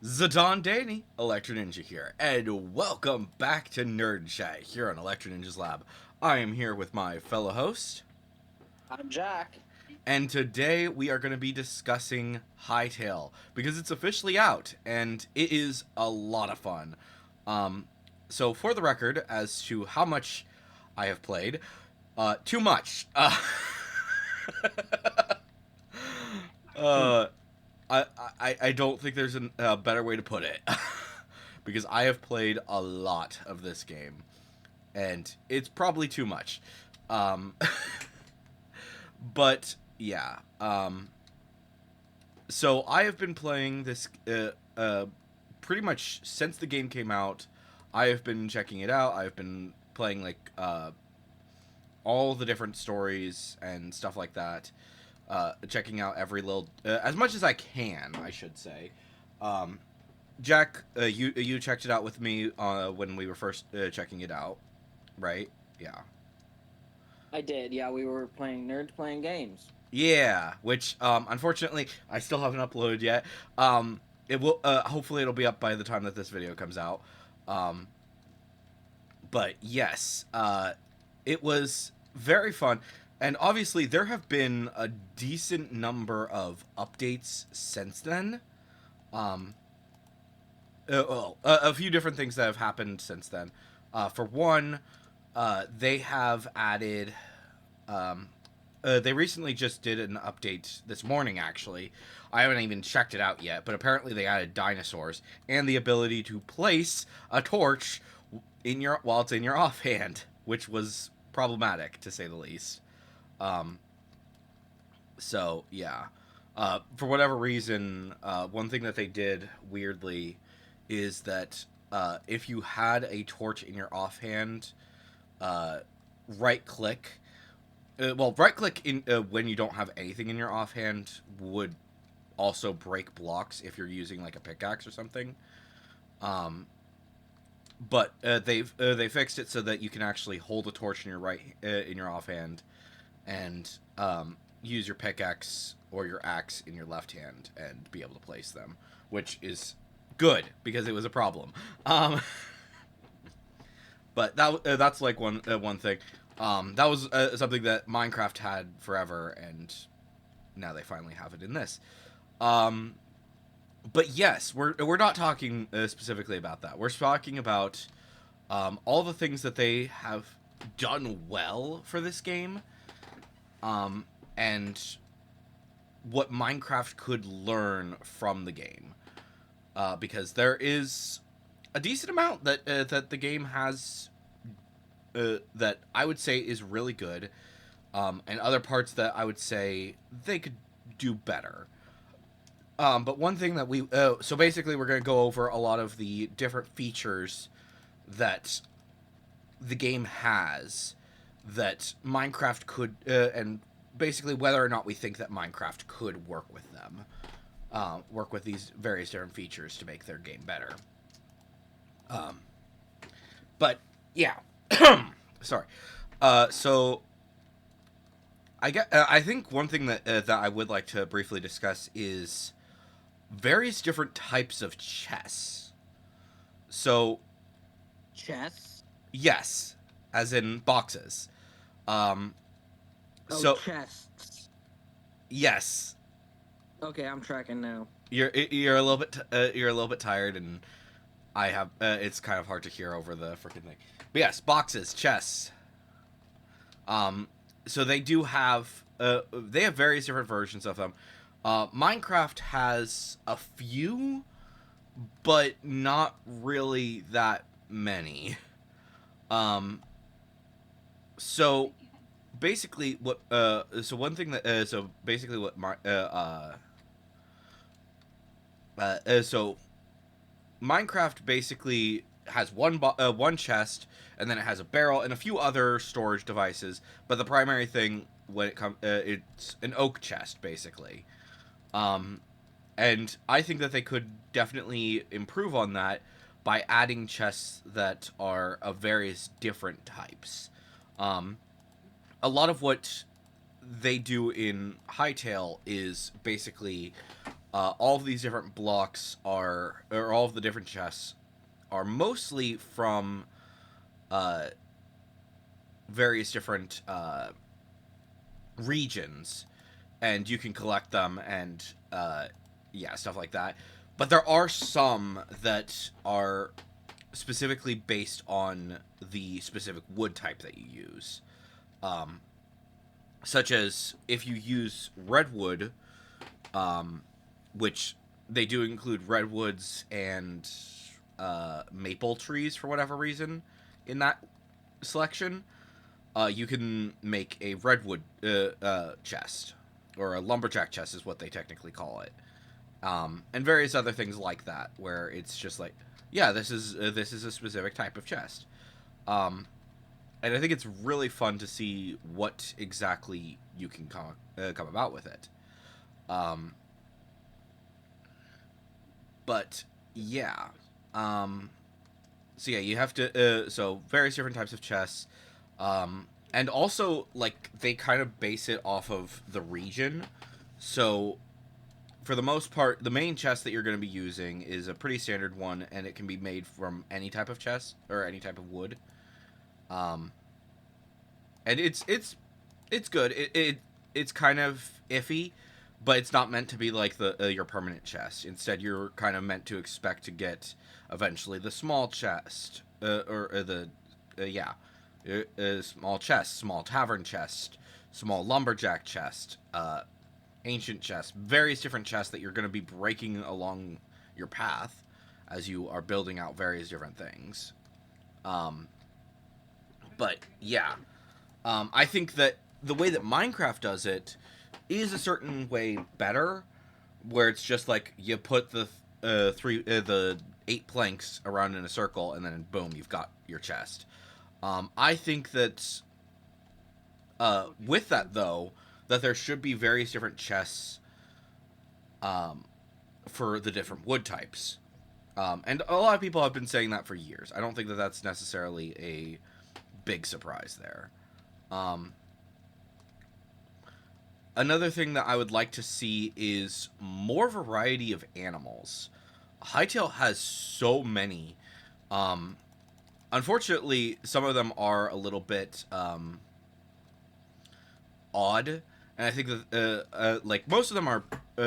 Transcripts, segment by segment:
Zidane Danny, Electro Ninja here, and welcome back to Nerd Chat here on Electro Ninja's Lab. I am here with my fellow host, I'm Jack. and today we are going to be discussing Hytale because it's officially out and it is a lot of fun. Um, so for the record, as to how much I have played, too much. uh, I don't think there's a better way to put it. Because I have played a lot of this game. And it's probably too much. Um, but, yeah. So I have been playing this pretty much since the game came out. I have been checking it out. I've been playing, like, all the different stories and stuff like that. Checking out every little as much as I can, I should say. Um, Jack, you checked it out with me when we were first checking it out, right? Yeah, I did. Yeah, we were playing nerds playing games. yeah. Which unfortunately I still haven't uploaded yet. It will hopefully it'll be up by the time that this video comes out. Um, but yes, it was very fun. And obviously, there have been a decent number of updates since then. Um, a few different things that have happened since then. For one, they have added. Um, they recently just did an update this morning, actually. I haven't even checked it out yet, but apparently they added dinosaurs and the ability to place a torch while it's in your offhand, which was problematic to say the least. Um, so yeah, for whatever reason, one thing that they did weirdly is that if you had a torch in your offhand, uh, right click. Right click in when you don't have anything in your offhand would also break blocks if you're using like a pickaxe or something. Um, but they fixed it so that you can actually hold a torch in your in your offhand and use your pickaxe or your axe in your left hand and be able to place them, which is good because it was a problem. Um, but that's like one thing. That was something that Minecraft had forever, and now they finally have it in this. Um, but yes, we're not talking specifically about that. We're talking about all the things that they have done well for this game, um, and what Minecraft could learn from the game, because there is a decent amount that the game has that I would say is really good, and other parts that I would say they could do better. But one thing that so basically we're going to go over a lot of the different features that the game has that Minecraft could, and basically whether or not we think that Minecraft could work with them, work with these various different features to make their game better. Um, but yeah, sorry. So I think one thing that I would like to briefly discuss is various different types of chess. So Chess? yes, as in boxes. Um, Oh, so chests. yes, Okay, I'm tracking now. you're a little bit you're a little bit tired, and I have it's kind of hard to hear over the freaking thing. But yes, boxes, chests. Um, so they have various different versions of them. Minecraft has a few, but not really that many. Um, so basically, what so one thing that so basically what my so Minecraft basically has one chest, and then it has a barrel and a few other storage devices. But the primary thing when it comes, it's an oak chest basically. Um, and I think that they could definitely improve on that by adding chests that are of various different types. Um, a lot of what they do in Hytale is basically all of these different blocks or all of the different chests are mostly from uh, various different regions, and you can collect them and yeah, stuff like that. But there are some that are specifically based on the specific wood type that you use. Um, Such as if you use redwood, um, which they do include redwoods and maple trees for whatever reason in that selection. You can make a redwood chest, or a lumberjack chest is what they technically call it, and various other things like that, where it's just like, yeah, this is a specific type of chest, and I think it's really fun to see what exactly you can come about with it. Um, but yeah, um, so yeah, you have to so various different types of chests, and also like they kind of base it off of the region. So for the most part, the main chest that you're going to be using is a pretty standard one, and it can be made from any type of chest or any type of wood. Um, and it's good. It's kind of iffy, but it's not meant to be like the your permanent chest. Instead, you're kind of meant to expect to get eventually the small chest, or the yeah, small chest, small tavern chest, small lumberjack chest, ancient chest, various different chests that you're going to be breaking along your path as you are building out various different things. Um, but yeah, I think that the way that Minecraft does it is a certain way better, where it's just like you put the the 8 planks around in a circle, and then boom, you've got your chest. I think that with that though, that there should be various different chests um, for the different wood types. And a lot of people have been saying that for years. I don't think that that's necessarily a big surprise there. Um, Another thing that I would like to see is more variety of animals. Hytale has so many. Um, Unfortunately, some of them are a little bit odd, and I think that like most of them are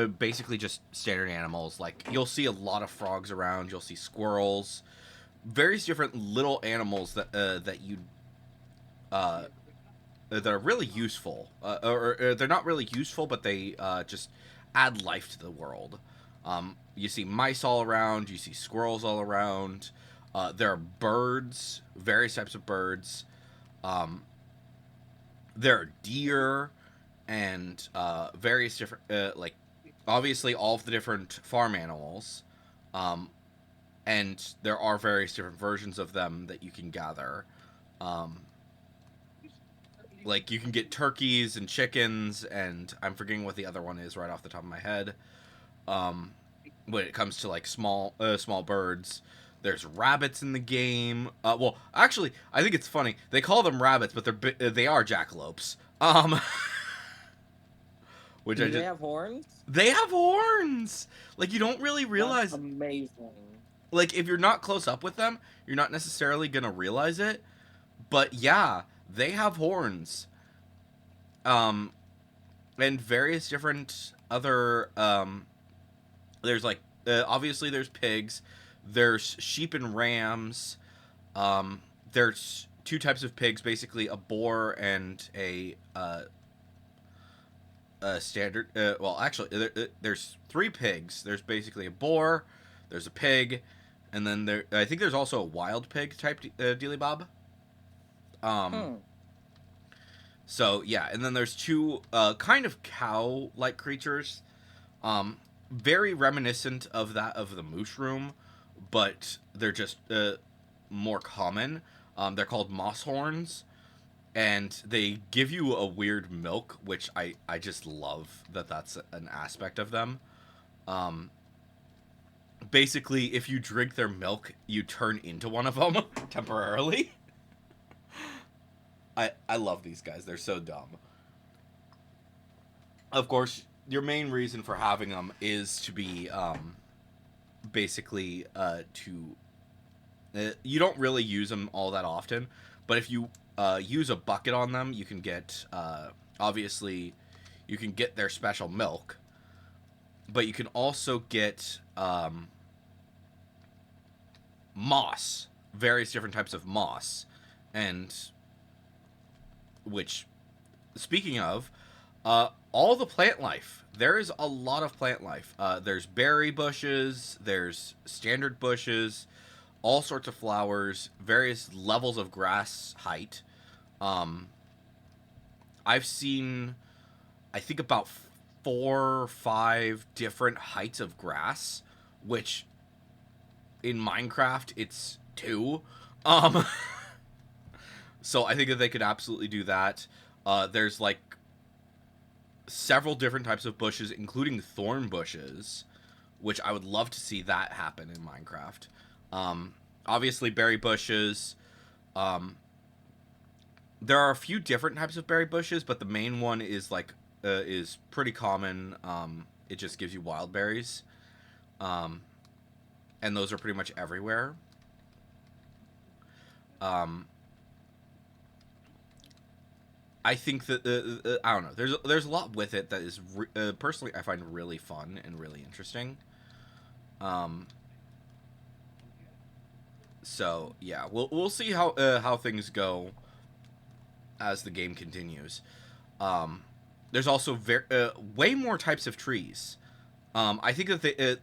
basically just standard animals. Like you'll see a lot of frogs around. You'll see squirrels, various different little animals that you uh, that are really useful, or they're not really useful, but they just add life to the world. You see mice all around. You see squirrels all around. There are birds, various types of birds. Um, there are deer and various different, like obviously all of the different farm animals. Um, and there are various different versions of them that you can gather. Um, like you can get turkeys and chickens, and I'm forgetting what the other one is right off the top of my head. Um, when it comes to like small birds, there's rabbits in the game. Well, actually, I think it's funny they call them rabbits, but they are jackalopes. Which I Do they just have horns? they have horns. Like you don't really That's realize. amazing. Like if you're not close up with them, you're not necessarily gonna realize it. But yeah, they have horns. Um, and various different other there's like obviously there's pigs, there's sheep and rams. There's two types of pigs, basically a boar and a standard. Well, actually, there's 3 pigs. There's basically a boar, there's a pig, and then I think there's also a wild pig type dealy bob. Um, Hmm. so yeah, and then there's 2 kind of cow-like creatures. Um, Very reminiscent of that of the mushroom, but they're just more common. They're called moss horns, and they give you a weird milk, which I just love that that's an aspect of them. Um, Basically, if you drink their milk, you turn into one of them temporarily. I love these guys. They're so dumb. Of course, your main reason for having them is to be basically to you don't really use them all that often, but if you use a bucket on them, you can get obviously you can get their special milk, but you can also get moss, various different types of moss, and which, speaking of, all the plant life. There is a lot of plant life. There's berry bushes, there's standard bushes, all sorts of flowers, various levels of grass height. Um, I've seen, I think, about 4 or 5 different heights of grass, which in Minecraft it's 2. Um, so I think that they could absolutely do that. There's like several different types of bushes, including thorn bushes, which I would love to see that happen in Minecraft. Obviously, berry bushes. Um, there are a few different types of berry bushes, but the main one is like is pretty common. It just gives you wild berries, um, and those are pretty much everywhere. Um, I think that I don't know. There's a lot with it that is personally I find really fun and really interesting. Um, so yeah, we'll see how things go as the game continues. Um, there's also way more types of trees. I think that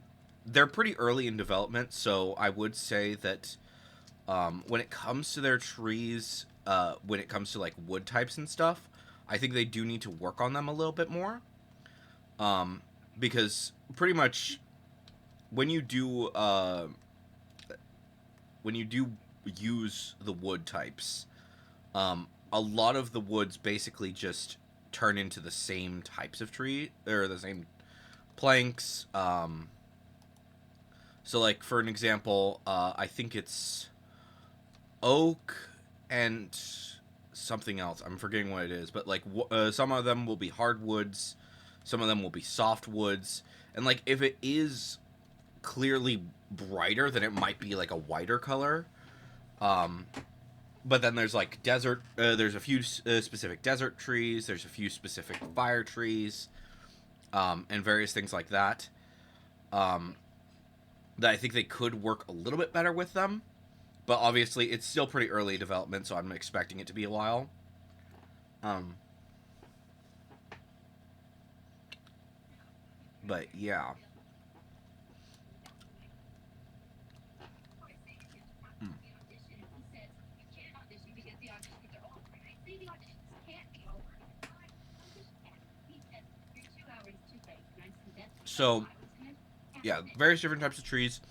they're pretty early in development, so I would say that when it comes to their trees, when it comes to like wood types and stuff, I think they do need to work on them a little bit more. Um, because pretty much when you do use the wood types, a lot of the woods basically just turn into the same types of tree or the same planks. So like for an example, I think it's oak and something else. I'm forgetting what it is, but like some of them will be hardwoods, some of them will be softwoods, and like if it is clearly brighter, then it might be like a whiter color. Um, but then there's like desert. There's a few specific desert trees. There's a few specific fire trees, and various things like that. Um, that I think they could work a little bit better with them. But obviously, it's still pretty early development, so I'm expecting it to be a while. Um, but yeah. Mm. So yeah, various different types of trees.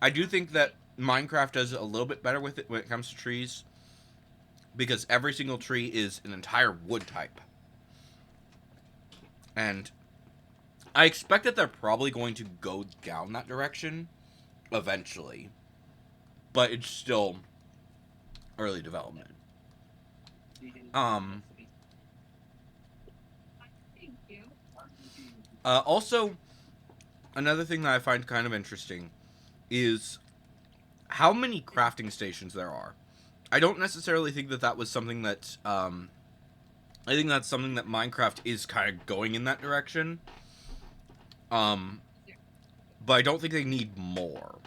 I do think that Minecraft does a little bit better with it when it comes to trees because every single tree is an entire wood type. And I expect that they're probably going to go down that direction eventually, but it's still early development. Um, also, another thing that I find kind of interesting is how many crafting stations there are. I don't necessarily think that that was something that I think that's something that Minecraft is kind of going in that direction. Um, but I don't think they need more.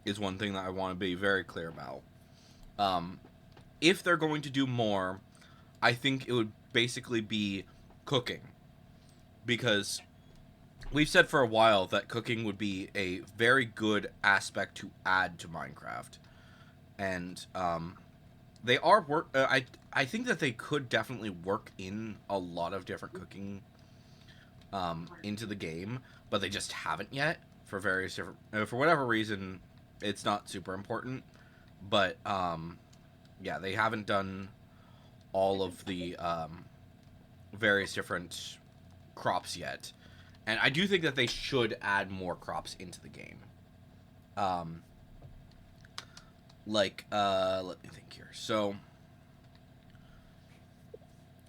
Is one thing that I want to be very clear about. Um, if they're going to do more, I think it would basically be cooking, because we've said for a while that cooking would be a very good aspect to add to Minecraft, and they are work. I think that they could definitely work in a lot of different cooking into the game, but they just haven't yet for various different for whatever reason. It's not super important, but yeah, they haven't done all of the various different crops yet, and I do think that they should add more crops into the game. Um, let me think here. So,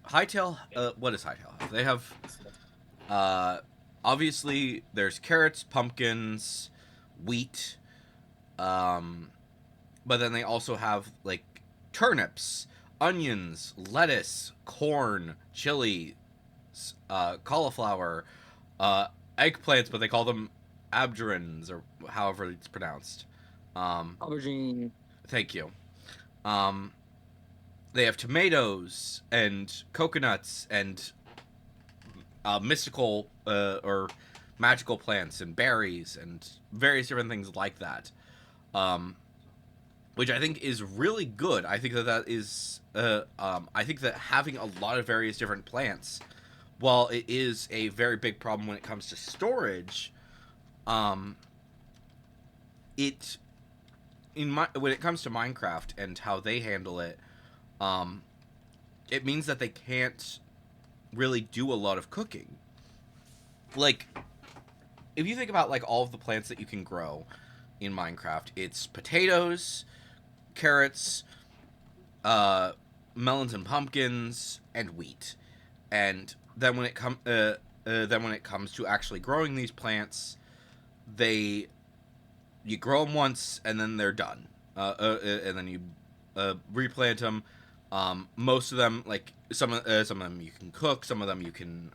Hytale, what does Hytale have? They have obviously there's carrots, pumpkins, wheat, um, but then they also have like turnips, onions, lettuce, corn, chili, cauliflower, uh, eggplants, but they call them abjurans or however it's pronounced. Um, Aubergine. Thank you. Um, they have tomatoes and coconuts and mystical or magical plants and berries and various different things like that. Um, which I think is really good. I think that is. I think that having a lot of various different plants, while it is a very big problem when it comes to storage, um, it when it comes to Minecraft and how they handle it, um, it means that they can't really do a lot of cooking. Like, if you think about like all of the plants that you can grow in Minecraft, it's potatoes, carrots, uh, melons and pumpkins, and wheat. And then then when it comes to actually growing these plants, they you grow them once and then they're done. And then you replant them. Most of them, like some of them you can cook, some of them you can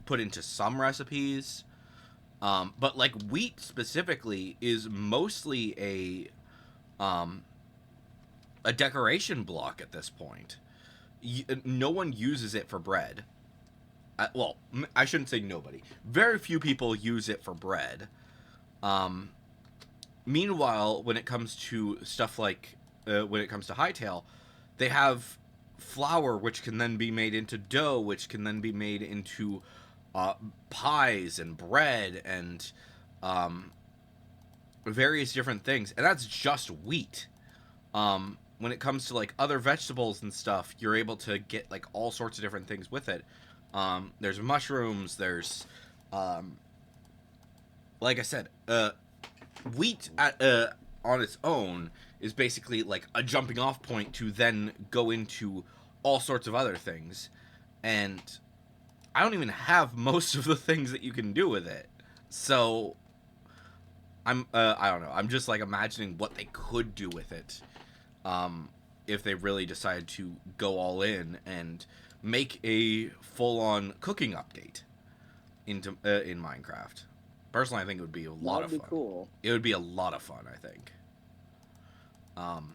put into some recipes. But like wheat specifically is mostly um, a decoration block at this point. No one uses it for bread. Well, I shouldn't say nobody. Very few people use it for bread. Um, Meanwhile, when it comes to stuff like when it comes to Hytale, they have flour, which can then be made into dough, which can then be made into uh, pies and bread and um, various different things, and that's just wheat. When it comes to like other vegetables and stuff, you're able to get like all sorts of different things with it. There's mushrooms. There's, um, like I said, wheat on its own is basically like a jumping off point to then go into all sorts of other things, and I don't even have most of the things that you can do with it. So I don't know. I'm just like imagining what they could do with it, um, if they really decide to go all in and make a full-on cooking update into in Minecraft. Personally, I think it would be a That lot would of be fun. cool. It would be a lot of fun, I think. Um,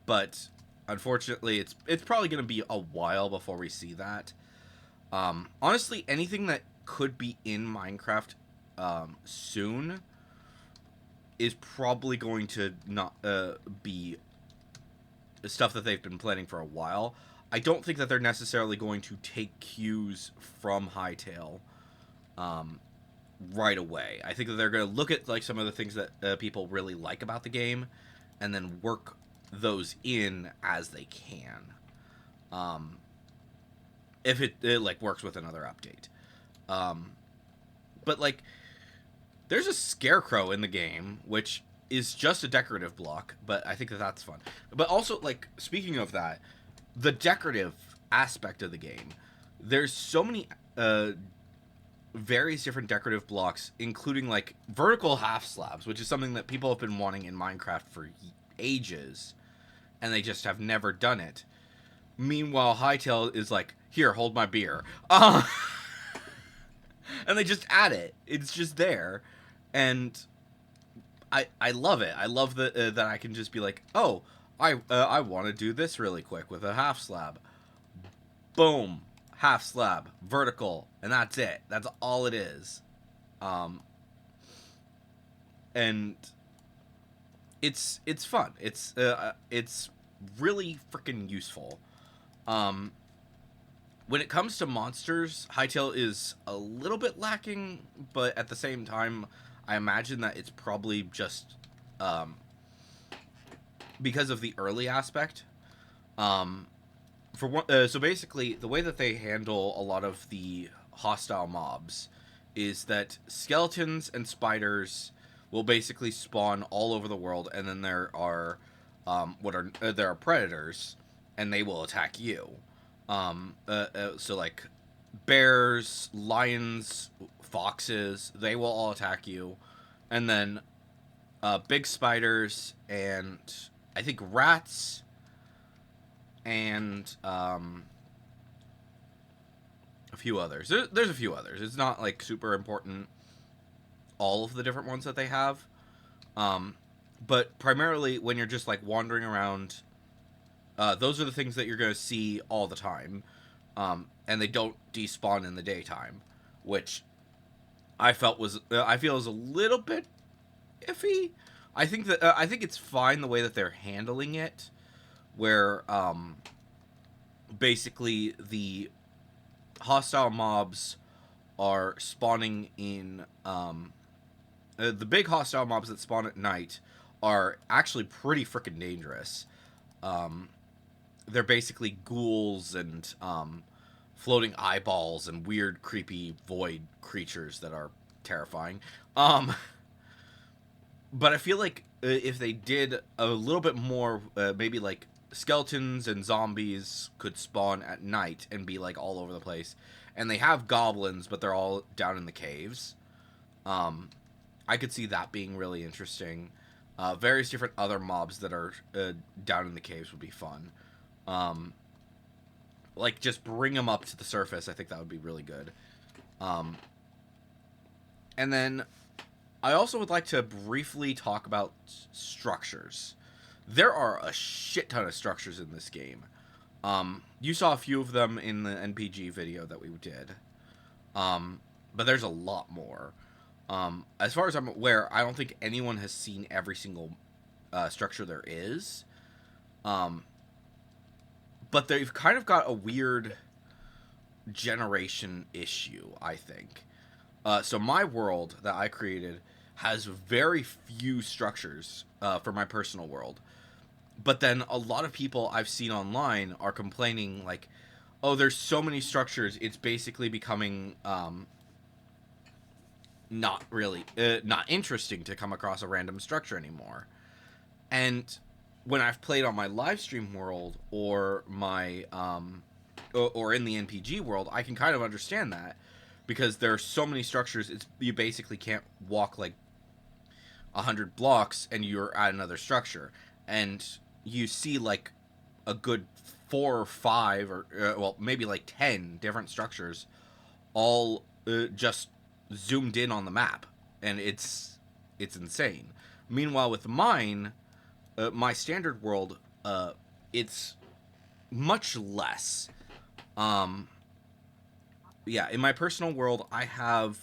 but unfortunately, it's probably going to be a while before we see that. Honestly, anything that could be in Minecraft soon is probably going to not be stuff that they've been planning for a while. I don't think that they're necessarily going to take cues from Hytale um, right away. I think that they're going to look at like some of the things that people really like about the game, and then work those in as they can. Um, if it like works with another update. Um, but like, there's a scarecrow in the game, which is just a decorative block, but I think that that's fun. But also, like, speaking of that, the decorative aspect of the game, there's so many various different decorative blocks, including like vertical half slabs, which is something that people have been wanting in Minecraft for ages, and they just have never done it. Meanwhile, Hytale is like, here, hold my beer. And they just add it. It's just there, and I love it. I love that I can just be like, oh, I want to do this really quick with a half slab. Boom, half slab, vertical, and that's it. That's all it is. Um, and it's fun. It's really freaking useful. Um, when it comes to monsters, Hytale is a little bit lacking, but at the same time, I imagine that it's probably just um, because of the early aspect. Um, for one, so basically, the way that they handle a lot of the hostile mobs is that skeletons and spiders will basically spawn all over the world, and then there are there are predators, and they will attack you. So like bears, lions, foxes, they will all attack you. And then big spiders and I think rats and a few others. There's a few others. It's not like super important all of the different ones that they have. Um, but primarily when you're just like wandering around, those are the things that you're going to see all the time. And they don't despawn in the daytime, which I feel is a little bit iffy. I think it's fine the way that they're handling it, where basically the hostile mobs are spawning in the big hostile mobs that spawn at night are actually pretty freaking dangerous. Um, they're basically ghouls and floating eyeballs and weird, creepy void creatures that are terrifying. Um, but I feel like if they did a little bit more, maybe like skeletons and zombies could spawn at night and be like all over the place, and they have goblins, but they're all down in the caves. Um, I could see that being really interesting. Various different other mobs that are down in the caves would be fun. Um, like just bring them up to the surface. I think that would be really good. Um, and then I also would like to briefly talk about structures. There are a shit ton of structures in this game. You saw a few of them in the NPG video that we did. But there's a lot more. As far as I'm aware, I don't think anyone has seen every single structure there is. But they've kind of got a weird generation issue, I think. So my world that I created has very few structures for my personal world. But then a lot of people I've seen online are complaining like, oh, there's so many structures, it's basically becoming not really not interesting to come across a random structure anymore. And when I've played on my live stream world or my or in the NPG world, I can kind of understand that because there are so many structures. It's you basically can't walk like 100 blocks and you're at another structure, and you see like a good 4 or 5 or well maybe like 10 different structures, all just zoomed in on the map, and it's insane. Meanwhile, with mine, my standard world, it's much less. Um, yeah, in my personal world, I have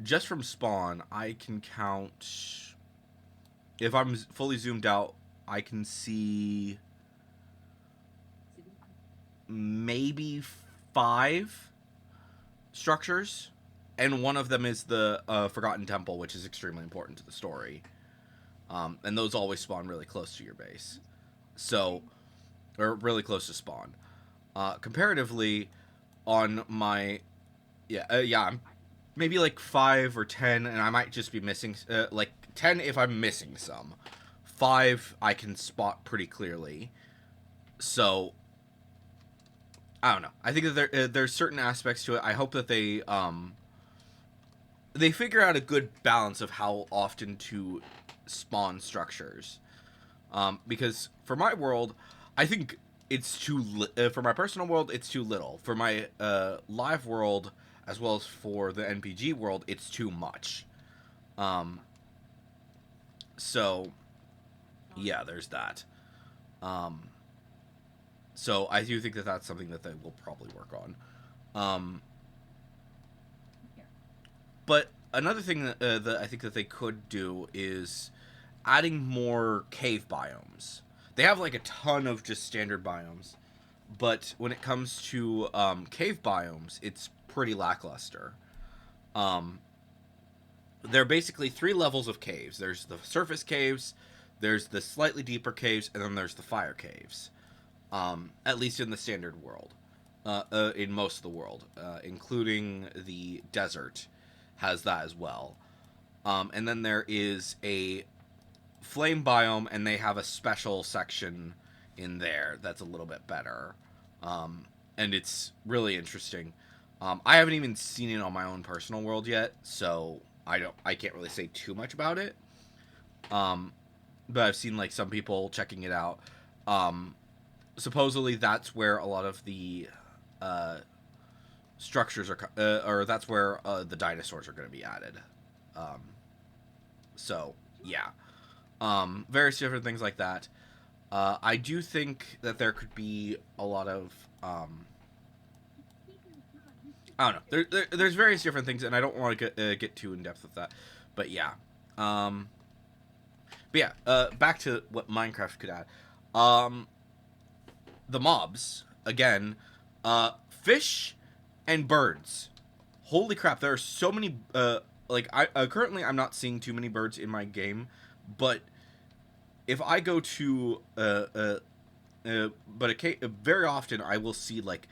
just from spawn, I can count. If I'm fully zoomed out, I can see maybe 5 structures, and one of them is the Forgotten Temple, which is extremely important to the story. And those always spawn really close to your base, so or really close to spawn. Comparatively, on my I'm maybe like 5 or 10, and I might just be missing like 10 if I'm missing some. 5 I can spot pretty clearly. So I don't know. I think that there's certain aspects to it. I hope that they figure out a good balance of how often to spawn structures. Because for my world, I think it's for my personal world, it's too little. For my live world, as well as for the NPG world, it's too much. Um, so yeah, there's that. Um, so I do think that that's something that they will probably work on. Um, but another thing that I think that they could do is adding more cave biomes. They have like a ton of just standard biomes, but when it comes to cave biomes, it's pretty lackluster. Um, there are basically 3 levels of caves. There's the surface caves, there's the slightly deeper caves, and then there's the fire caves. At least in the standard world, in most of the world, including the desert, has that as well. And then there is a flame biome, and they have a special section in there that's a little bit better. and it's really interesting. I haven't even seen it on my own personal world yet, so I can't really say too much about it. Um, but I've seen like some people checking it out. Um, Supposedly that's where a lot of the uh, structures are, or that's where the dinosaurs are going to be added. Um, so yeah, various different things like that. I do think that there could be a lot of I don't know. There's various different things, and I don't want to get too in depth with that. But yeah, um, but yeah. Back to what Minecraft could add. Um, the mobs again, fish and birds. Holy crap! There are so many. Like I currently I'm not seeing too many birds in my game, but if I go to very often I will see like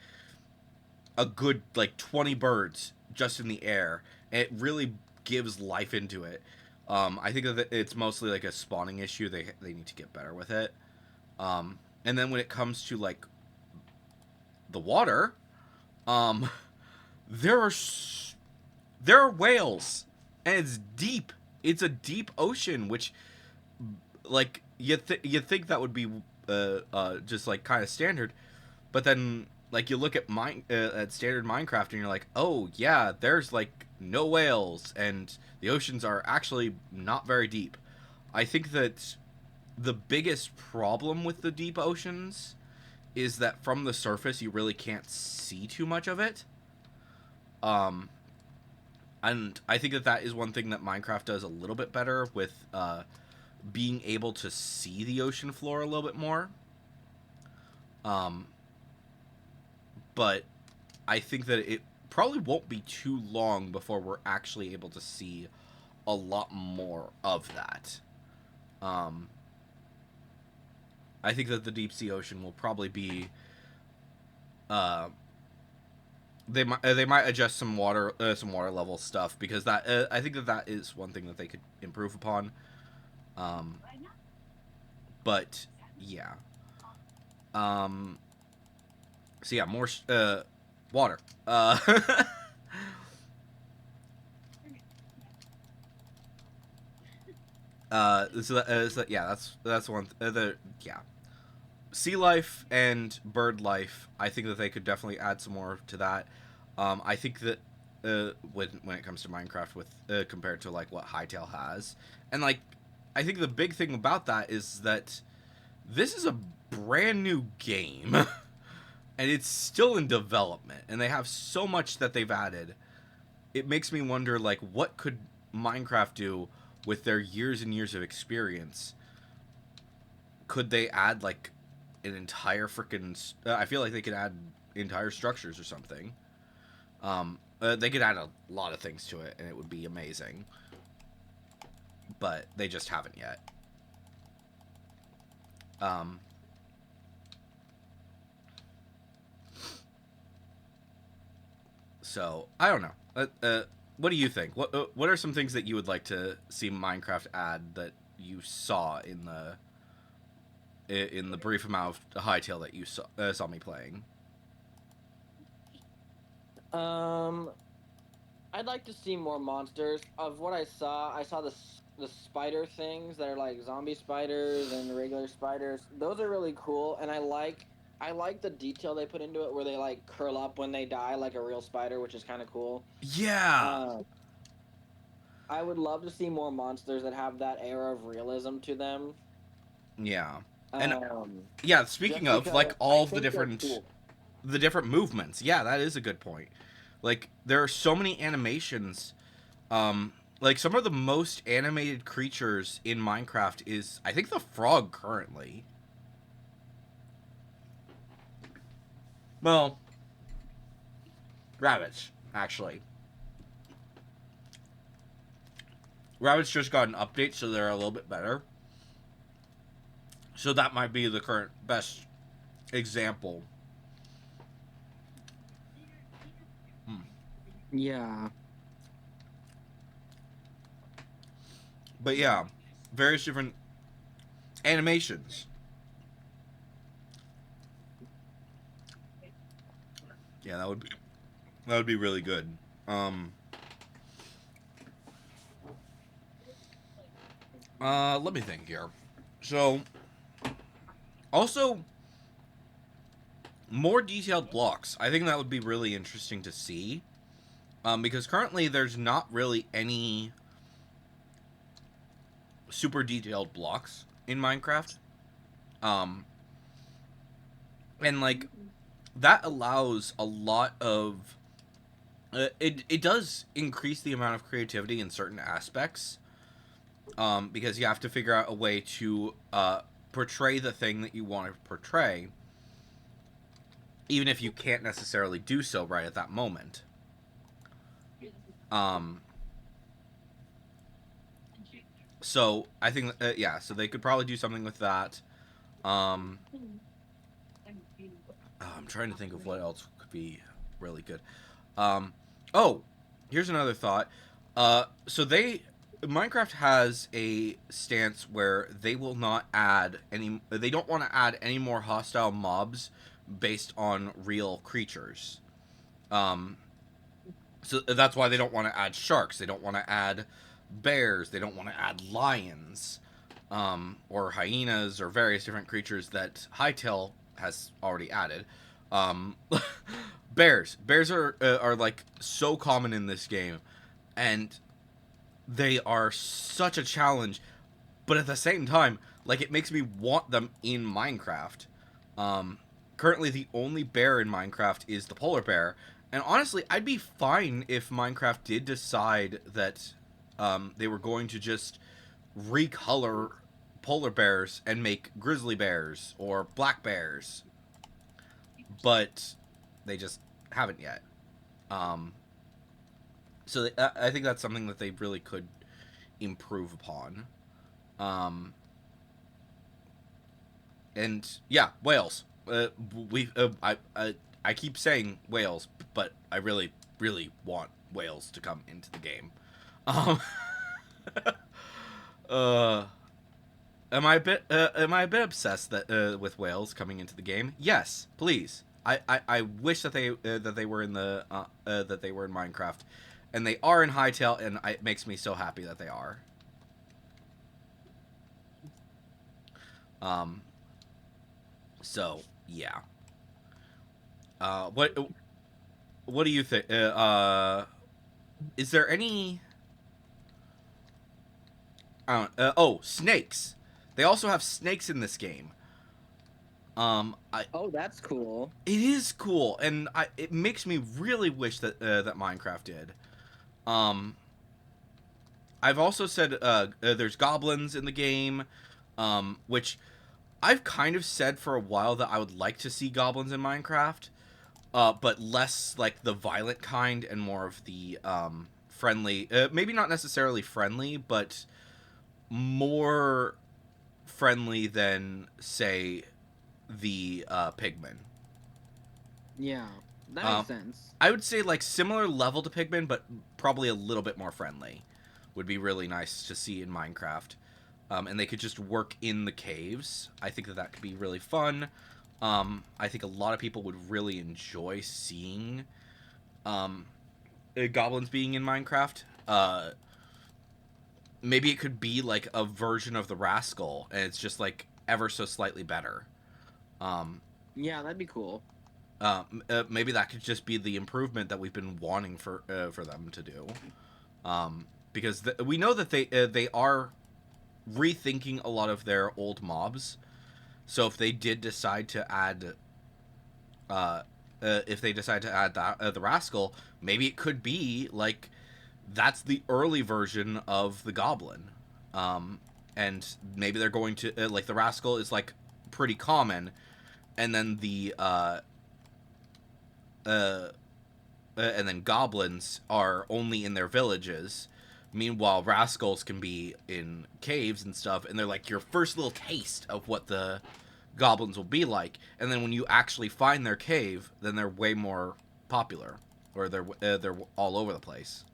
a good like 20 birds just in the air. And it really gives life into it. I think that it's mostly like a spawning issue. They need to get better with it. And then when it comes to like the water, um, there are there are whales, and it's deep. It's a deep ocean, which like you think that would be just like kind of standard, but then like you look at at standard Minecraft and you're like, oh yeah, there's like no whales and the oceans are actually not very deep. I think that the biggest problem with the deep oceans is that from the surface you really can't see too much of it. Um, and I think that that is one thing that Minecraft does a little bit better with being able to see the ocean floor a little bit more. Um, but I think that it probably won't be too long before we're actually able to see a lot more of that. Um, I think that the deep sea ocean will probably be. Uh, they might adjust some water level stuff because that I think that that is one thing that they could improve upon. Um, but yeah. Um, so yeah, more water. Yeah, that's one. The yeah, sea life and bird life. I think that they could definitely add some more to that. I think that when it comes to Minecraft, with compared to like what Hytale has, and like I think the big thing about that is that this is a brand new game, and it's still in development, and they have so much that they've added. It makes me wonder like what could Minecraft do with their years and years of experience. Could they add like an entire freaking I feel like they could add entire structures or something. They could add a lot of things to it and it would be amazing, but they just haven't yet. um so I don't know. What do you think? What are some things that you would like to see Minecraft add that you saw in the brief amount of Hytale that you saw me playing? Um, I'd like to see more monsters. Of what I saw the spider things that are like zombie spiders and regular spiders. Those are really cool, and I like the detail they put into it, where they like curl up when they die, like a real spider, which is kind of cool. Yeah. Uh, I would love to see more monsters that have that air of realism to them. Yeah. And Um, yeah, speaking just of like because I all of think they're cool. the different movements. Yeah, that is a good point. Like there are so many animations. Like some of the most animated creatures in Minecraft is I think the frog currently. Well, rabbits actually. Rabbits just got an update, so they're a little bit better. So that might be the current best example. Hmm. Yeah. But yeah, various different animations. Yeah, that would be really good. Um, let me think here. So, also more detailed blocks. I think that would be really interesting to see. Because currently there's not really any super detailed blocks in Minecraft. Um, and like that allows a lot of it does increase the amount of creativity in certain aspects. Because you have to figure out a way to portray the thing that you want to portray, even if you can't necessarily do so right at that moment. Um, so I think yeah, so they could probably do something with that. Um, I'm trying to think of what else could be really good. Um, oh, here's another thought. So Minecraft has a stance where they will not add any. They don't want to add any more hostile mobs based on real creatures. Um, so that's why they don't want to add sharks. They don't want to add bears. They don't want to add lions, or hyenas, or various different creatures that Hytale has already added. Um, bears are like so common in this game, and they are such a challenge. But at the same time, like it makes me want them in Minecraft. Um, Currently, the only bear in Minecraft is the polar bear, and honestly, I'd be fine if Minecraft did decide that they were going to just recolor polar bears and make grizzly bears or black bears, but they just haven't yet. Um, I think that's something that they really could improve upon. Um, and yeah, whales. I keep saying whales, but I really really want whales to come into the game. Um, uh, am I a bit obsessed with whales coming into the game? Yes, please. I wish that they were in that they were in Minecraft, and they are in Hytale, and it makes me so happy that they are. Um, so yeah. What do you think? Is there any? Oh, snakes. They also have snakes in this game. I Oh, that's cool. It is cool, and it makes me really wish that Minecraft did. Um, I've also said there's goblins in the game, which I've kind of said for a while that I would like to see goblins in Minecraft, but less like the violent kind and more of the friendly. Maybe not necessarily friendly, but more friendly than say the pigmen. Yeah, that makes Um, sense. I would say like similar level to pigmen, but probably a little bit more friendly. Would be really nice to see in Minecraft. And they could just work in the caves. I think that could be really fun. I think a lot of people would really enjoy seeing um, goblins being in Minecraft. Maybe it could be like a version of the Rascal, and it's just like ever so slightly better. Um, Yeah, that'd be cool. Maybe that could just be the improvement that we've been wanting for them to do. Because we know that they are rethinking a lot of their old mobs. So if they did decide to add, uh, if they decide to add the Rascal, maybe it could be like that's the early version of the Goblin, and maybe they're going to like the Rascal is like pretty common, and then uh, and then goblins are only in their villages. Meanwhile, rascals can be in caves and stuff, and they're like your first little taste of what the goblins will be like. And then when you actually find their cave, then they're way more popular, or they're all over the place.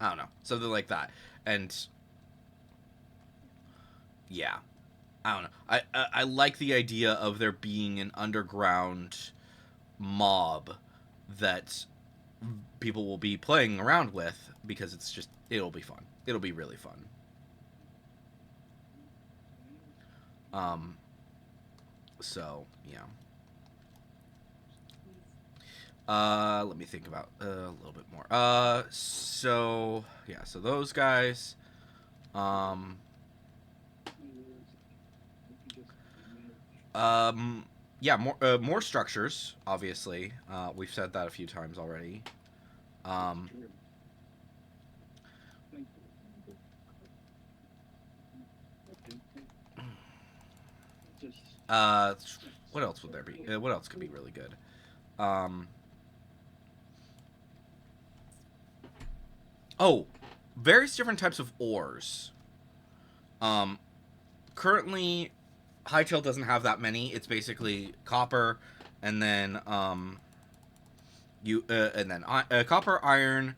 I don't know, something like that. And yeah, I don't know. I like the idea of there being an underground mob that people will be playing around with because it'll be fun. It'll be really fun. Um, so yeah. Let me think about a little bit more. So yeah, so those guys. Um, um, yeah, more structures. Obviously, we've said that a few times already. Um, uh, what else would there be? What else could be really good? Um, oh, various different types of ores. Um, Currently, Hytale doesn't have that many. It's basically copper, and then copper, iron,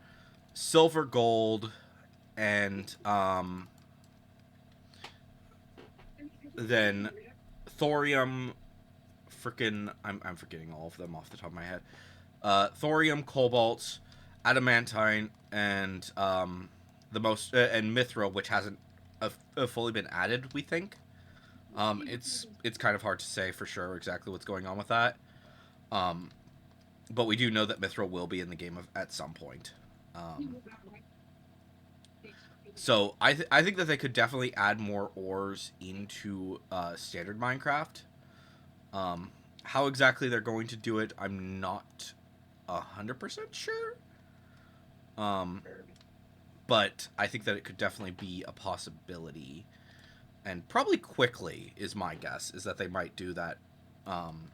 silver, gold, and then thorium. Freaking, I'm forgetting all of them off the top of my head. Thorium, cobalt, adamantine, and and mithril, which hasn't fully been added. We think. It's kind of hard to say for sure exactly what's going on with that. Um, but we do know that mithril will be in the game at some point. Um, so I think that they could definitely add more ores into standard Minecraft. How exactly they're going to do it, I'm not 100% sure. Um, but I think that it could definitely be a possibility, and probably quickly is my guess. Is that they might do that. Um,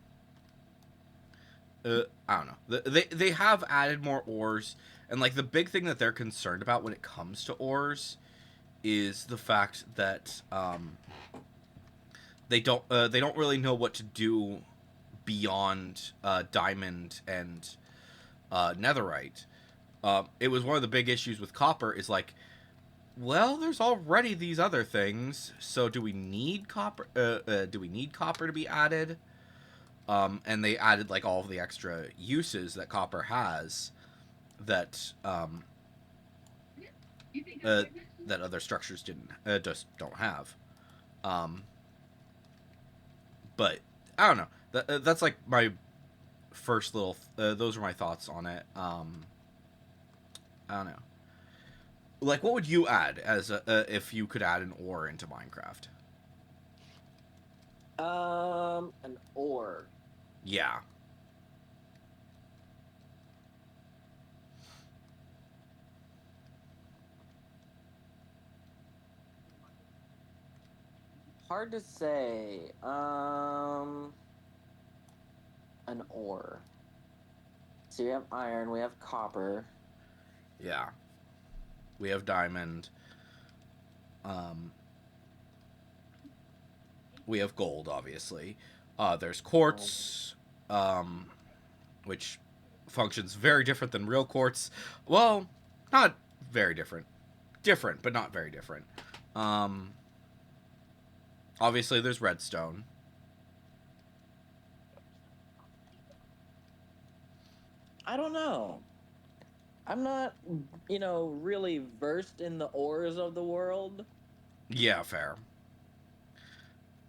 I don't know. They have added more ores, and like the big thing that they're concerned about when it comes to ores is the fact that they don't really know what to do beyond diamond and netherite. It was one of the big issues with copper. Is like, well, there's already these other things, so do we need copper? Do we need copper to be added? And they added like all of the extra uses that copper has that uh, that other structures didn't just don't have. Um, but I don't know. That's like my first little. Those are my thoughts on it. I don't know. Like, what would you add as if you could add an ore into Minecraft? An ore. Yeah, Hard to say. An ore. So we have iron, we have copper. yeah. We have diamond. Um, we have gold, obviously. There's quartz, um, which functions very different than real quartz. Well, not very different. Different, but not very different. Um, Obviously, there's redstone. I don't know. I'm not, really versed in the ores of the world. Yeah, fair.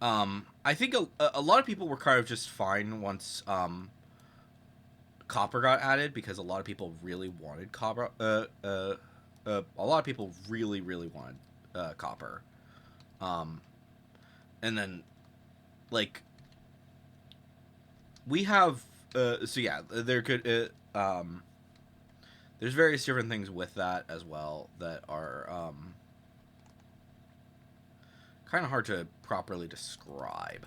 I think a lot of people were kind of just fine once copper got added because a lot of people really wanted copper. A lot of people really wanted copper. Um, and then like we have so yeah, there could there's various different things with that as well that are kind of hard to properly describe.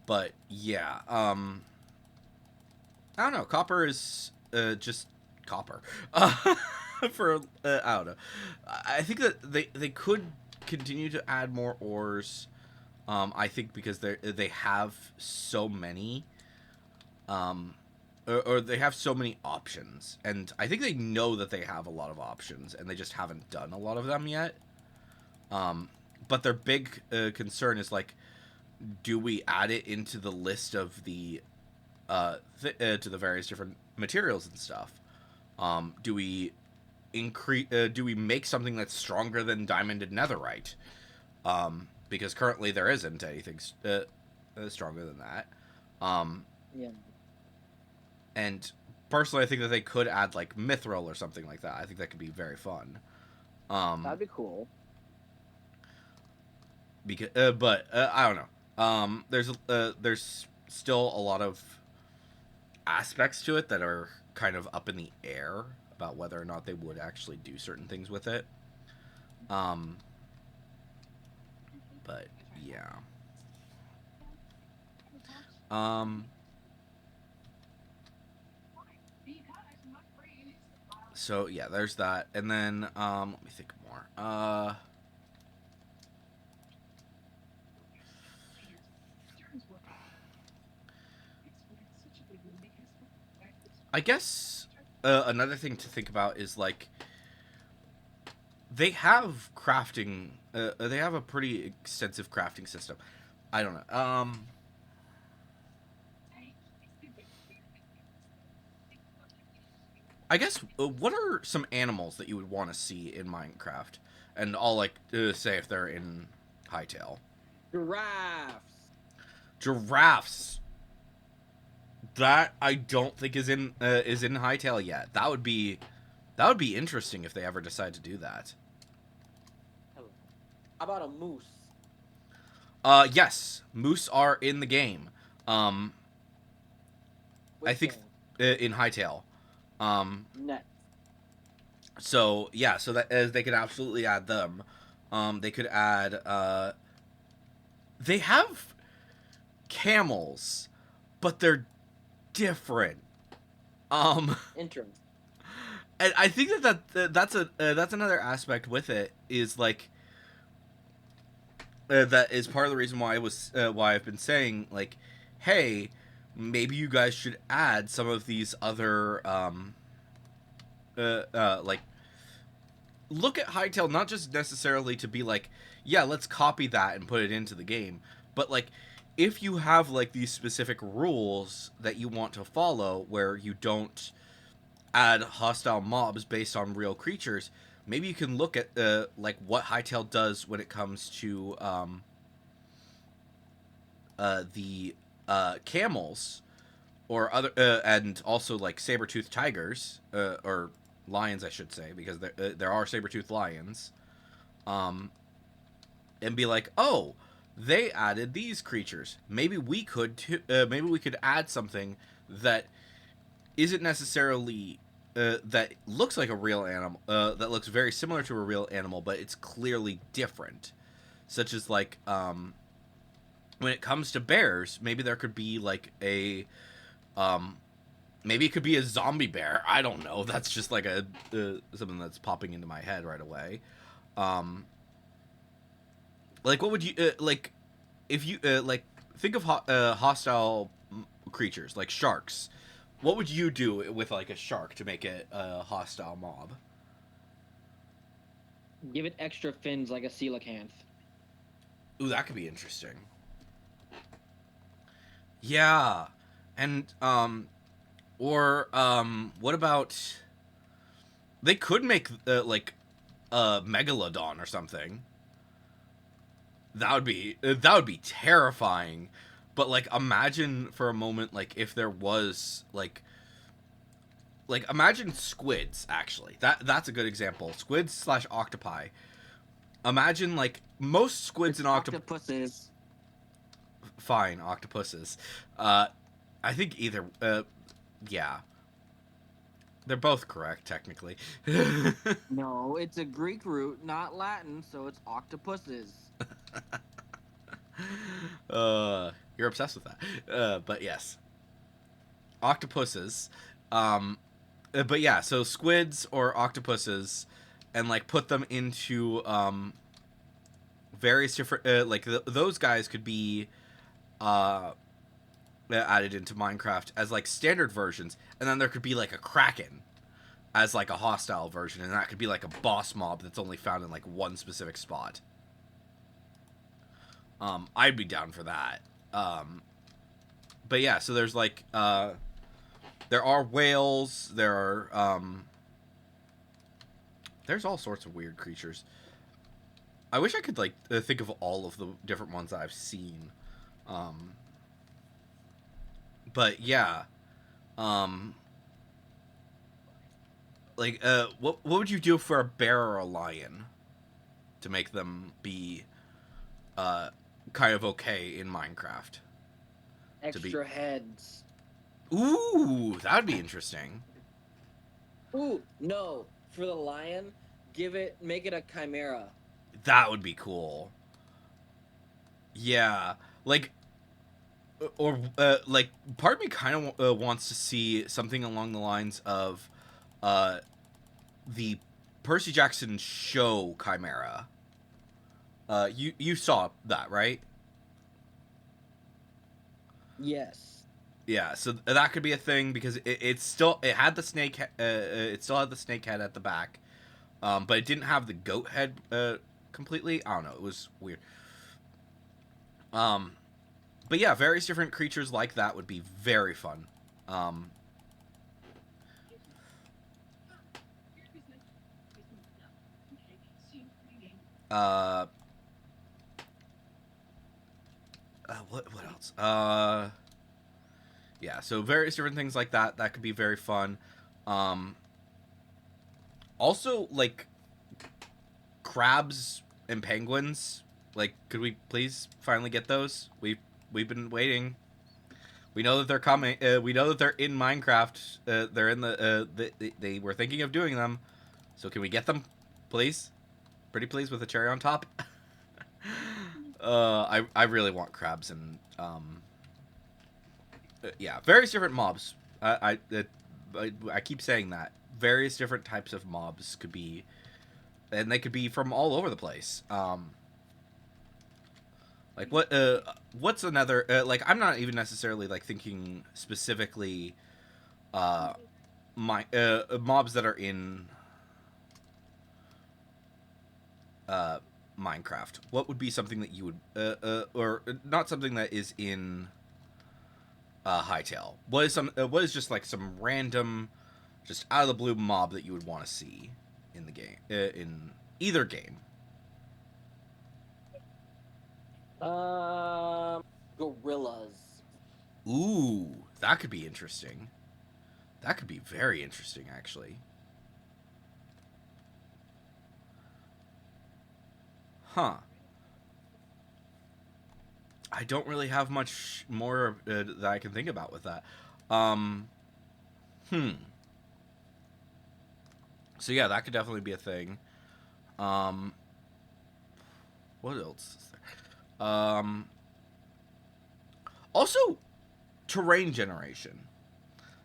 But yeah, I don't know. Copper is just copper. For I don't know. I think that they could continue to add more ores. I think because they have so many, um, or they have so many options, and I think they know that they have a lot of options, and they just haven't done a lot of them yet. Um, but their big concern is like, do we add it into the list of the to the various different materials and stuff? Do we increase? Do we make something that's stronger than diamond and netherite? Because currently there isn't anything stronger than that. Um, Yeah, and personally, I think that they could add like mithril or something like that. I think that could be very fun. that'd be cool. Because, but I don't know. There's still a lot of aspects to it that are kind of up in the air about whether or not they would actually do certain things with it. Um, but yeah. Um, so yeah, there's that, and then let me think more. I guess another thing to think about is like they have crafting. They have a pretty extensive crafting system. I don't know. I guess what are some animals that you would want to see in Minecraft? And I'll like say if they're in Hytale. Giraffes. Giraffes. That I don't think is in Hytale yet. That would be interesting if they ever decide to do that. Hello. How about a moose? Yes, moose are in the game. Um, I Which think game? in Hytale. Net. So yeah, so that they could absolutely add them. They could add. They have camels, but they're different. Um, Intro. and I think that's another aspect with it is like that is part of the reason why why I've been saying like, hey, maybe you guys should add some of these other like look at Hytale not just necessarily to be like, yeah, let's copy that and put it into the game, but like if you have like these specific rules that you want to follow where you don't add hostile mobs based on real creatures, maybe you can look at like what Hytale does when it comes to the camels or other and also like saber-toothed tigers or lions I should say because there are saber-toothed lions um and be like, "Oh, they added these creatures. Maybe we could maybe we could add something that isn't necessarily that looks like a real animal that looks very similar to a real animal but it's clearly different." Such as like when it comes to bears, maybe there could be like a um maybe it could be a zombie bear. I don't know. That's just like a something that's popping into my head right away. Um, like what would you like if you like think of hostile creatures like sharks? What would you do with like a shark to make it a hostile mob? Give it extra fins like a coelacanth. Ooh, that could be interesting. Yeah, and or what about they could make like a megalodon or something. That would be terrifying. But like imagine for a moment like if there was like imagine squids actually. That's a good example. Squids slash octopi. Imagine like most squids It's and octopi. octopuses. Fine, octopuses. Uh, I think either. Yeah, they're both correct technically. No, it's a Greek root, not Latin, so it's octopuses. You're obsessed with that. But yes, octopuses. Um, but yeah, so squids or octopuses, and like put them into various different like those guys could be uh added into Minecraft as like standard versions, and then there could be like a kraken as like a hostile version, and that could be like a boss mob that's only found in like one specific spot. I'd be down for that. But yeah, so there's like There are whales. There's all sorts of weird creatures. I wish I could like think of all of the different ones that I've seen. Um, but yeah, um, like what would you do for a bear or a lion to make them be uh kind of okay in Minecraft? To be Extra heads. Ooh, that would be interesting. Ooh, no. For the lion, make it a chimera. That would be cool. Yeah, like or like part of me kind of wants to see something along the lines of uh the Percy Jackson show Chimera. You saw that, right? Yes. Yeah, so that could be a thing because it had the it still had the snake head at the back, but it didn't have the goat head completely. I don't know, it was weird. Um, but yeah, various different creatures like that would be very fun. Um, uh, what else? Yeah, so various different things like that could be very fun. Um, also like crabs and penguins. Like, could we please finally get those? We've been waiting. We know that they're coming. We know that they're in Minecraft. They're in they were thinking of doing them. So can we get them, please? Pretty please with a cherry on top. I really want crabs and yeah, various different mobs. I keep saying that various different types of mobs could be, and they could be from all over the place. Like what's another like I'm not even necessarily like thinking specifically uh my mobs that are in uh Minecraft. What would be something that you would or not something that is in Hytale? What is just like some random just out of the blue mob that you would want to see in the game in either game? Um, Gorillas. Ooh, that could be interesting. That could be very interesting actually. Huh. I don't really have much more that I can think about with that. Um, hmm. So yeah, that could definitely be a thing. Um, what else is there? Also, terrain generation.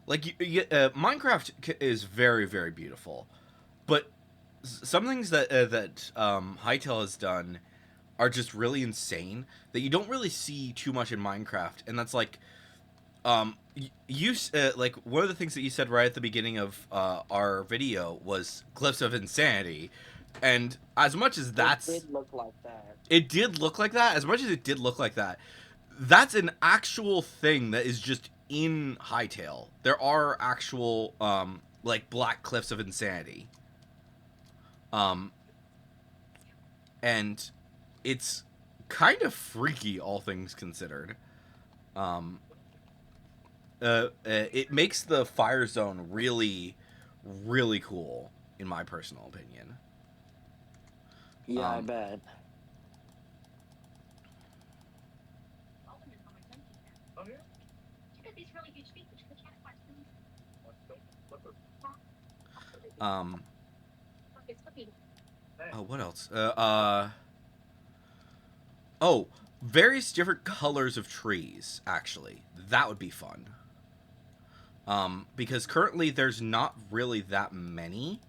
Like Minecraft is very very beautiful, but some things that Hytale has done are just really insane that you don't really see too much in Minecraft, and that's like you like one of the things that you said right at the beginning of our video was cliffs of insanity, and as much as It that's did look like that. it did look like that, as much as it did look like that, that's an actual thing that is just in Hytale. There are actual like black cliffs of insanity, um and it's kind of freaky all things considered. um it makes the fire zone really, really cool, in my personal opinion. Yeah, I Um, bet. um, oh, what else? Oh, various different colors of trees. Actually, that would be fun. Because currently there's not really that many.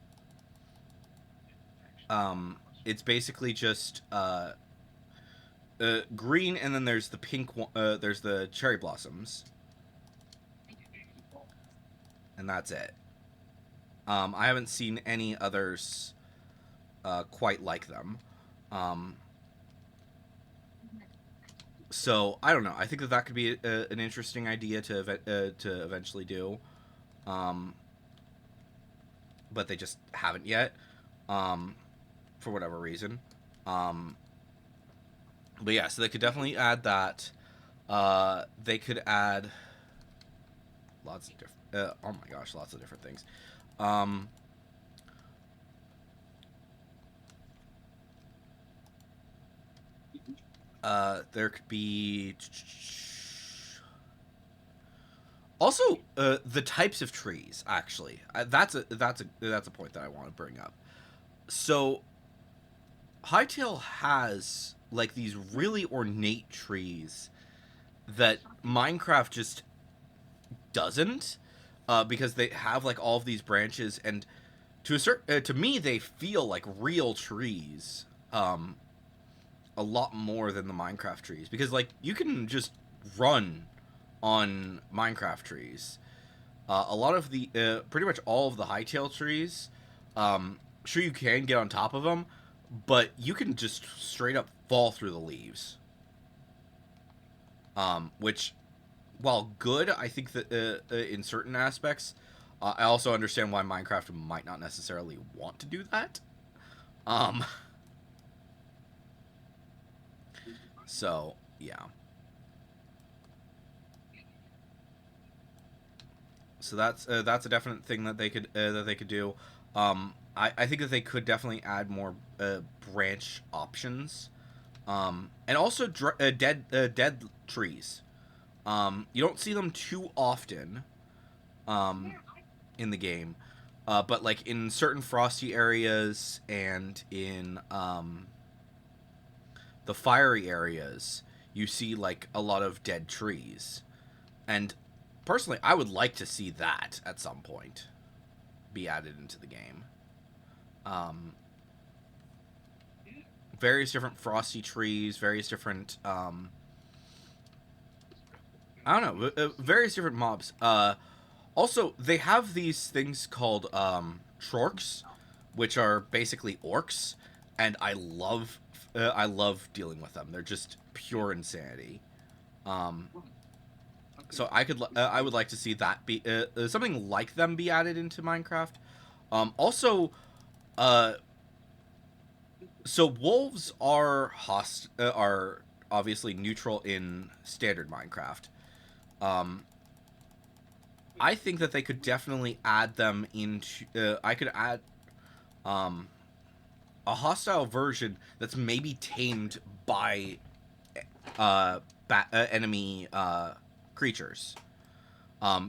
It's basically just green, and then there's the pink one. There's the cherry blossoms, and that's it. I haven't seen any others quite like them. Um, so I don't know. I think that could be an interesting idea to eventually do. um, but they just haven't yet, um, for whatever reason. Um, but yeah, so they could definitely add that. They could add lots of different. Oh my gosh, lots of different things. Um, there could be also the types of trees. Actually, that's a point that I want to bring up. So Hytale has like these really ornate trees that Minecraft just doesn't, because they have like all of these branches, and to a certain to me they feel like real trees, a lot more than the Minecraft trees, because like you can just run on Minecraft trees. A lot of the pretty much all of the Hytale trees, sure you can get on top of them, but you can just straight up fall through the leaves. Which, while good, I think that in certain aspects, I also understand why Minecraft might not necessarily want to do that. Um, so yeah, so that's a definite thing that they could do. I think that they could definitely add more branch options, and also dead trees. You don't see them too often, um, in the game, but like in certain frosty areas and in the fiery areas, you see like a lot of dead trees. And personally, I would like to see that at some point be added into the game. Um, various different frosty trees, various different I don't know, various different mobs. Also, they have these things called trorks, which are basically orcs, and I love dealing with them. They're just pure insanity. Um, so I would like to see that be something like them be added into Minecraft. Also, uh, so wolves are obviously neutral in standard Minecraft. Um, I think that they could definitely add them into. I could add um, a hostile version that's maybe tamed by enemy creatures.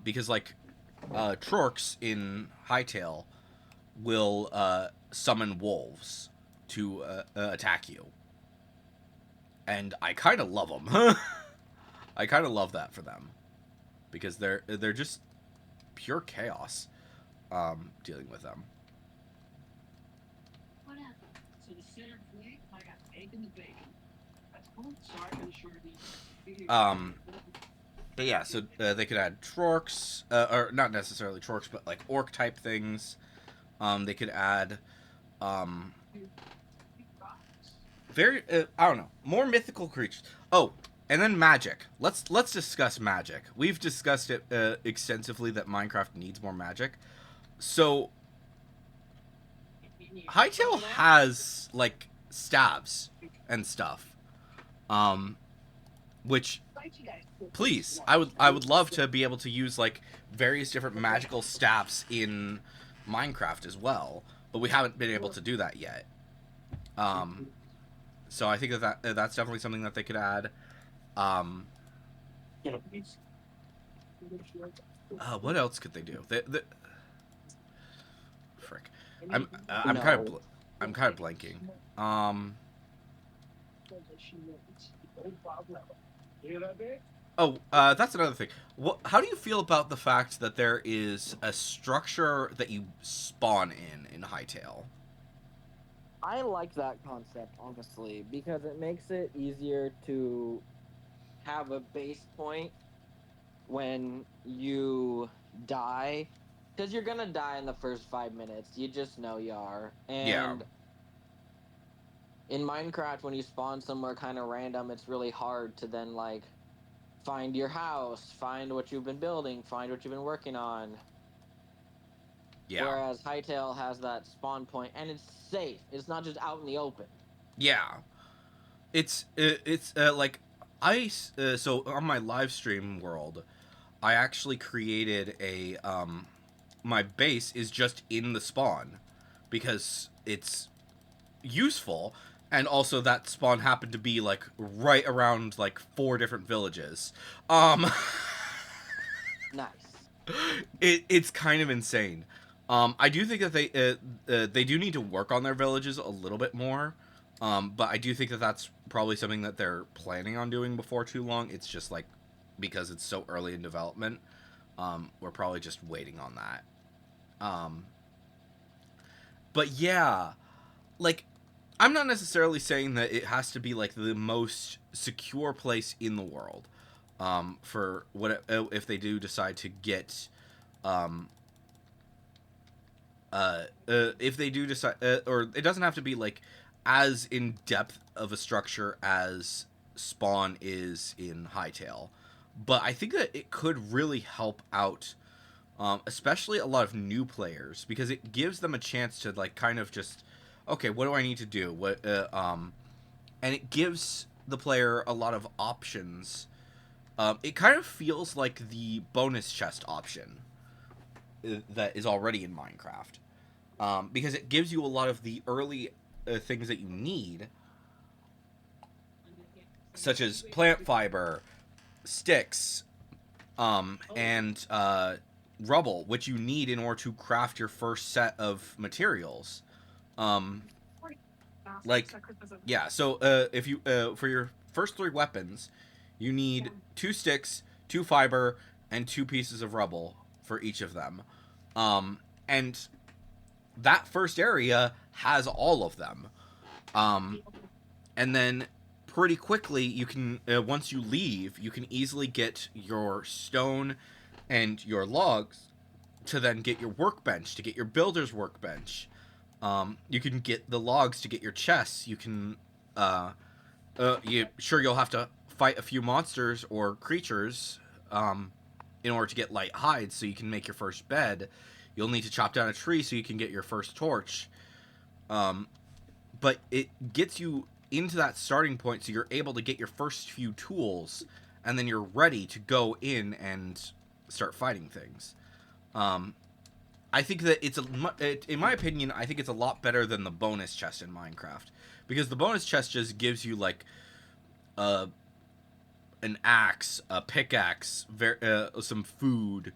Because like Trorks in Hytale will summon wolves to attack you, and I kind of love them. I kind of love that for them because they're just pure chaos, dealing with them. Um, but yeah, so they could add Trorks, or not necessarily Trorks, but like orc type things. They could add um, very I don't know, more mythical creatures. Oh, and then magic. Let's discuss magic. We've discussed it extensively that Minecraft needs more magic. So Hytale has like stabs and stuff. Um, which please, I would love to be able to use like various different magical staffs in Minecraft as well, but we haven't been able to do that yet. Um, so I think that's definitely something that they could add. Um, what else could they do? Frick, I'm kind of No. I'm kind of blanking. Um, oh, that's another thing. How do you feel about the fact that there is a structure that you spawn in Hytale? I like that concept, honestly, because it makes it easier to have a base point when you die. Because you're gonna die in the first 5 minutes. You just know you are. Yeah, And in Minecraft, when you spawn somewhere kind of random, it's really hard to then, like, find your house, find what you've been building, find what you've been working on. Yeah. whereas Hytale has that spawn point, and it's safe. It's not just out in the open. Yeah. It's like so on my live stream world, I actually created a my base is just in the spawn because it's useful, and also that spawn happened to be like right around like 4 different villages. Um Nice. it's kind of insane. I do think that they do need to work on their villages a little bit more. But I do think that that's probably something that they're planning on doing before too long. It's just like because it's so early in development, we're probably just waiting on that. Um, but yeah, like I'm not necessarily saying that it has to be like the most secure place in the world. For what if they do decide to get um, if they do decide, or it doesn't have to be like as in depth of a structure as Spawn is in Hytale, but I think that it could really help out, especially a lot of new players, because it gives them a chance to like kind of just, okay, what do I need to do? And it gives the player a lot of options. It kind of feels like the bonus chest option that is already in Minecraft, because it gives you a lot of the early things that you need, such as plant fiber, sticks, and rubble, which you need in order to craft your first set of materials. Um, like, yeah, so if you for your first 3 weapons, you need 2 sticks, 2 fiber, and 2 pieces of rubble for each of them. And that first area has all of them. Um, and then pretty quickly you can once you leave, you can easily get your stone and your logs to then get your workbench, to get your builder's workbench. You can get the logs to get your chests. You can you'll have to fight a few monsters or creatures in order to get light hides so you can make your first bed. You'll need to chop down a tree so you can get your first torch. um, but it gets you into that starting point so you're able to get your first few tools, and then you're ready to go in and start fighting things. um, I think that in my opinion, I think it's a lot better than the bonus chest in Minecraft, because the bonus chest just gives you like a an axe, a pickaxe, some food.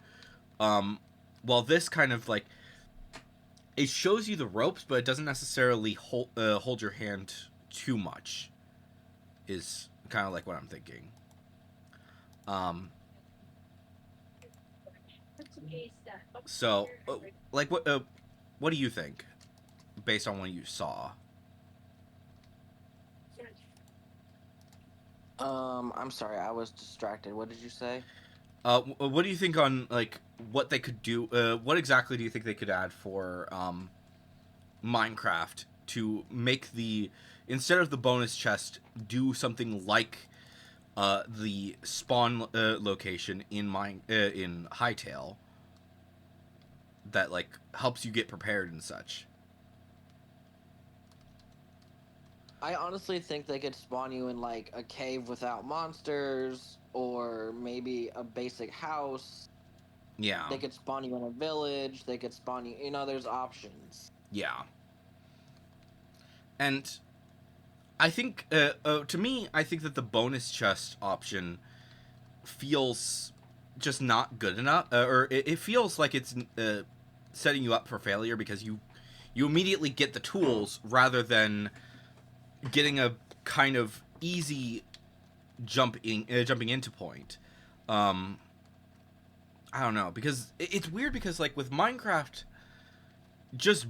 Um, while this kind of like it shows you the ropes, but it doesn't necessarily hold your hand too much. Is kind of like what I'm thinking. Um, so, like, what do you think, based on what you saw? I'm sorry, I was distracted. What did you say? What do you think on like what they could do? What exactly do you think they could add for Minecraft to make the instead of the bonus chest do something like the spawn location in Hytale that like helps you get prepared and such. I honestly think they could spawn you in like a cave without monsters, or maybe a basic house. Yeah, They could spawn you in a village. They could spawn you. There's options. yeah, and I think to me, I think that the bonus chest option feels just not good enough, or it feels like it's setting you up for failure because you immediately get the tools rather than getting a kind of easy jumping into point. Um, I don't know, because it's weird because like with Minecraft, just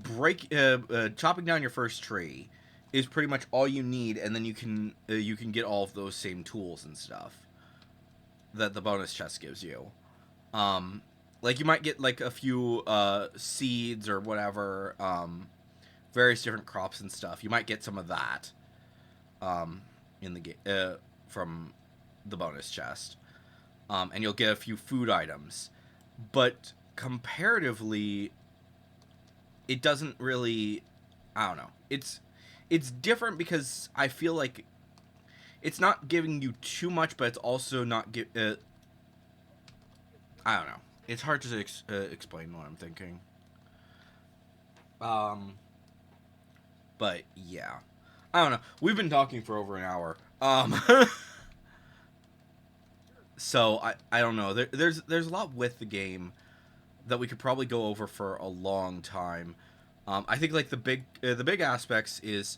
chopping down your first tree is pretty much all you need, and then you can get all of those same tools and stuff that the bonus chest gives you. Um, like you might get like a few seeds or whatever, various different crops and stuff. You might get some of that um, in the game from the bonus chest, and you'll get a few food items. But comparatively, it doesn't really, I don't know. It's different because I feel like it's not giving you too much, but it's also not I don't know. It's hard to explain what I'm thinking. Um, but yeah, I don't know. We've been talking for over an hour. So I don't know. There's a lot with the game that we could probably go over for a long time. I think like the big aspects is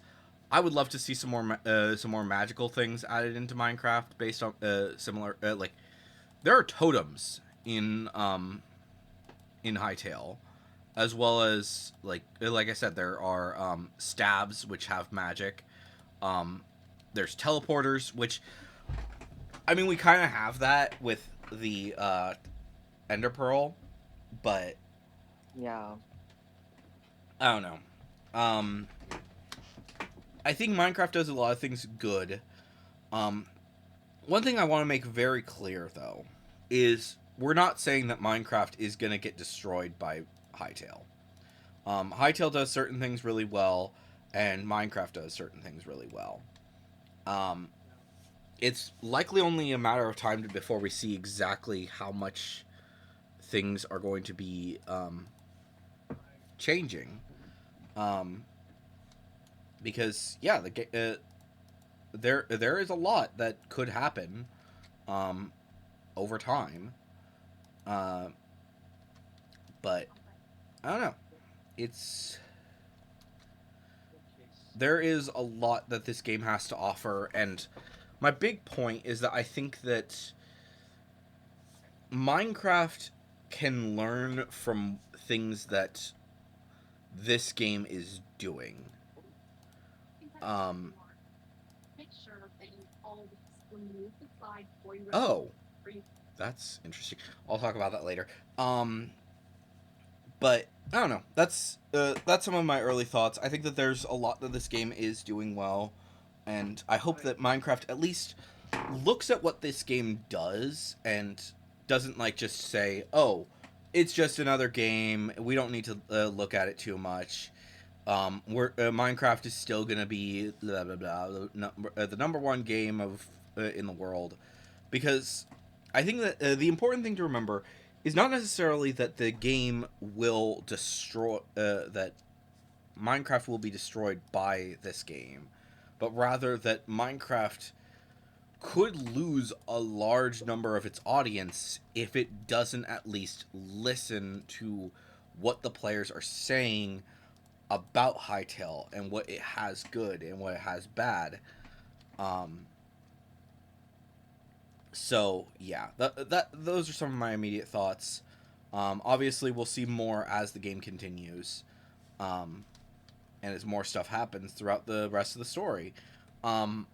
I would love to see some more magical things added into Minecraft based on similar like there are totems in Hytale, as well as like I said, there are stabs which have magic. Um, there's teleporters, which I mean we kind of have that with the Ender Pearl, but Yeah. I don't know. Um, I think Minecraft does a lot of things good. Um, One thing I want to make very clear though is we're not saying that Minecraft is gonna get destroyed by Hytale. Hytale does certain things really well, and Minecraft does certain things really well. Um, it's likely only a matter of time before we see exactly how much things are going to be changing. Um, because yeah, there is a lot that could happen um, over time. Uh, but I don't know. It's there is a lot that this game has to offer, and my big point is that I think that Minecraft can learn from things that this game is doing. Um, oh, that's interesting. I'll talk about that later. But I don't know. That's some of my early thoughts. I think that there's a lot that this game is doing well, and I hope that Minecraft at least looks at what this game does and doesn't like just say, "Oh, it's just another game. We don't need to look at it too much." Minecraft is still gonna be blah blah blah the number one game of in the world, because I think that the important thing to remember is not necessarily that the game will destroy that Minecraft will be destroyed by this game, but rather that Minecraft could lose a large number of its audience if it doesn't at least listen to what the players are saying about Hytale and what it has good and what it has bad. Um, so yeah, that those are some of my immediate thoughts. Obviously, we'll see more as the game continues, um, and as more stuff happens throughout the rest of the story. Um,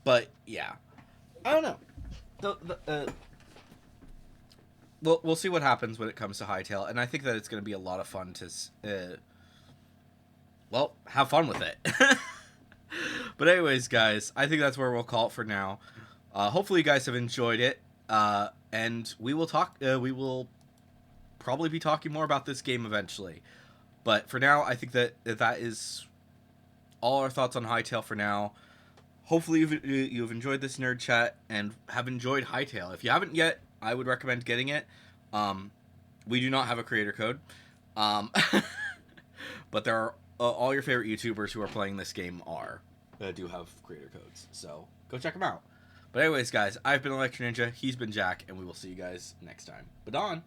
but yeah, I don't know. We'll see what happens when it comes to Hytale, and I think that it's going to be a lot of fun to well have fun with it. But anyways, guys, I think that's where we'll call it for now. Hopefully, you guys have enjoyed it, and we will talk. We will probably be talking more about this game eventually. But for now, I think that is all our thoughts on Hytale for now. Hopefully, you've enjoyed this nerd chat and have enjoyed Hytale. If you haven't yet, I would recommend getting it. We do not have a creator code, um, but there are all your favorite YouTubers who are playing this game do have creator codes. So go check them out. But anyways, guys, I've been Electro Ninja. He's been Jack, and we will see you guys next time. Badon.